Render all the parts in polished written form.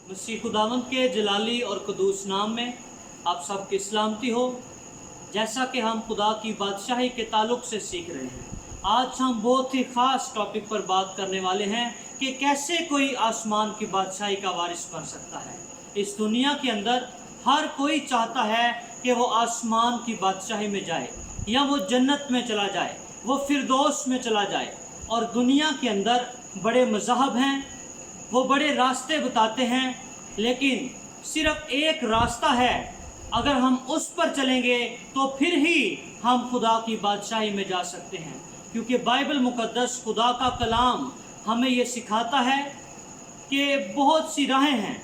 मसीह खुदावंद के जलाली और कदूस नाम में आप सबकी सलामती हो। जैसा कि हम खुदा की बादशाही के ताल्लुक से सीख रहे हैं, आज हम बहुत ही ख़ास टॉपिक पर बात करने वाले हैं कि कैसे कोई आसमान की बादशाही का वारिस बन सकता है। इस दुनिया के अंदर हर कोई चाहता है कि वो आसमान की बादशाही में जाए, या वो जन्नत में चला जाए, वो फिरदौस में चला जाए। और दुनिया के अंदर बड़े मज़हब हैं, वो बड़े रास्ते बताते हैं, लेकिन सिर्फ एक रास्ता है, अगर हम उस पर चलेंगे तो फिर ही हम खुदा की बादशाही में जा सकते हैं। क्योंकि बाइबल मुकद्दस, खुदा का कलाम हमें ये सिखाता है कि बहुत सी राहें हैं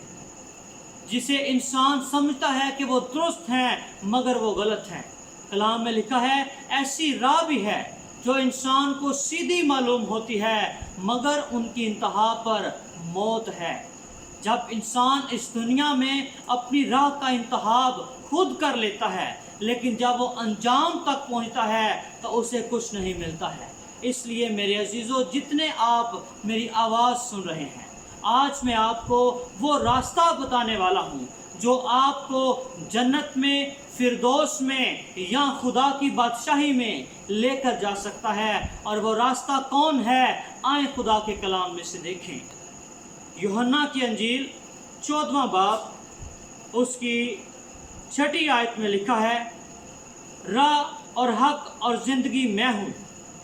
जिसे इंसान समझता है कि वो दुरुस्त हैं, मगर वो गलत हैं। कलाम में लिखा है, ऐसी राह भी है जो इंसान को सीधी मालूम होती है, मगर उनकी इंतहा पर मौत है। जब इंसान इस दुनिया में अपनी राह का इंतखाब खुद कर लेता है, लेकिन जब वो अंजाम तक पहुंचता है तो उसे कुछ नहीं मिलता है। इसलिए मेरे अजीज़ों, जितने आप मेरी आवाज़ सुन रहे हैं, आज मैं आपको वो रास्ता बताने वाला हूँ जो आपको जन्नत में, फिरदौस में या खुदा की बादशाही में लेकर जा सकता है। और वो रास्ता कौन है, आए खुदा के कलाम में से देखें। यूहन्ना की अंजील 14वां बाब उसकी 6ठी आयत में लिखा है, राह और हक और ज़िंदगी मैं हूँ,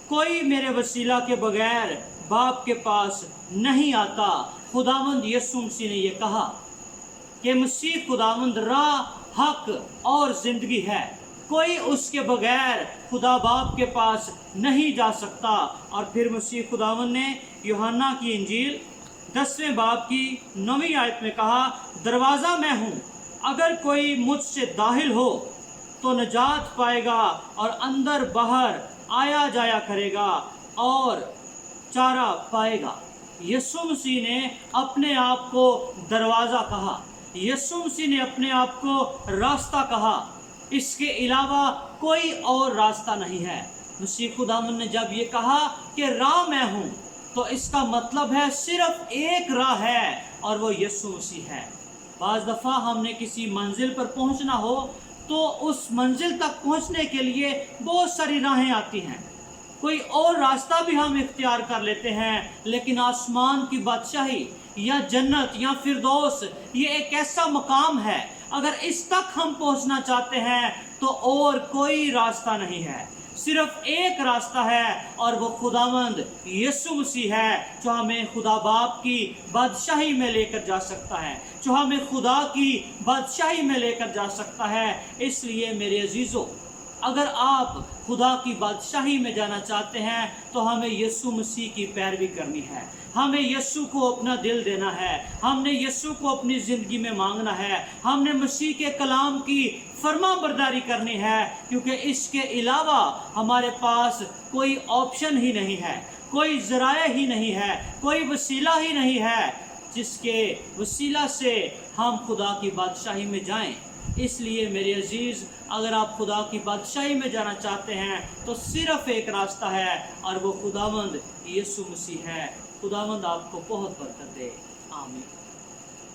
कोई मेरे वसीला के बगैर बाप के पास नहीं आता। खुदावंद यीशु मसीह ने यह कहा कि मसीह खुदावंद राह, हक और ज़िंदगी है, कोई उसके बगैर खुदा बाप के पास नहीं जा सकता। और फिर मसीह खुदावंद ने यूहन्ना की इंजील 10वें बाब की 9वीं आयत में कहा, दरवाज़ा मैं हूँ, अगर कोई मुझसे दाखिल हो तो नजात पाएगा और अंदर बाहर आया जाया करेगा और चारा पाएगा। यीशु मसीह ने अपने आप को दरवाज़ा कहा, यीशु मसीह ने अपने आप को रास्ता कहा। इसके अलावा कोई और रास्ता नहीं है। मसीह खुदावंद ने जब ये कहा कि राह मैं हूँ, तो इसका मतलब है सिर्फ एक राह है, और वो यीशु मसीह है। बाज़ दफ़ा हमने किसी मंजिल पर पहुंचना हो तो उस मंजिल तक पहुंचने के लिए बहुत सारी राहें आती हैं, कोई और रास्ता भी हम इख्तियार कर लेते हैं। लेकिन आसमान की बादशाही या जन्नत या फिरदौस, ये एक ऐसा मकाम है, अगर इस तक हम पहुंचना चाहते हैं तो और कोई रास्ता नहीं है, सिर्फ एक रास्ता है, और वो खुदावंद यीशु मसीह है, जो हमें खुदा बाप की बादशाही में लेकर जा सकता है, जो हमें खुदा की बादशाही में लेकर जा सकता है। इसलिए मेरे अजीज़ों, अगर आप खुदा की बादशाही में जाना चाहते हैं तो हमें यीशु मसीह की पैरवी करनी है, हमें यीशु को अपना दिल देना है, हमने यीशु को अपनी ज़िंदगी में मांगना है, हमने मसीह के कलाम की फर्मा बरदारी करनी है। क्योंकि इसके अलावा हमारे पास कोई ऑप्शन ही नहीं है, कोई ज़राया ही नहीं है, कोई वसीला ही नहीं है जिसके वसीला से हम खुदा की बादशाही में जाएं। इसलिए मेरे अजीज़, अगर आप खुदा की बादशाही में जाना चाहते हैं तो सिर्फ एक रास्ता है, और वो खुदावंद यीशु मसीह है। खुदावंद आपको बहुत बरकत दे। आमीन।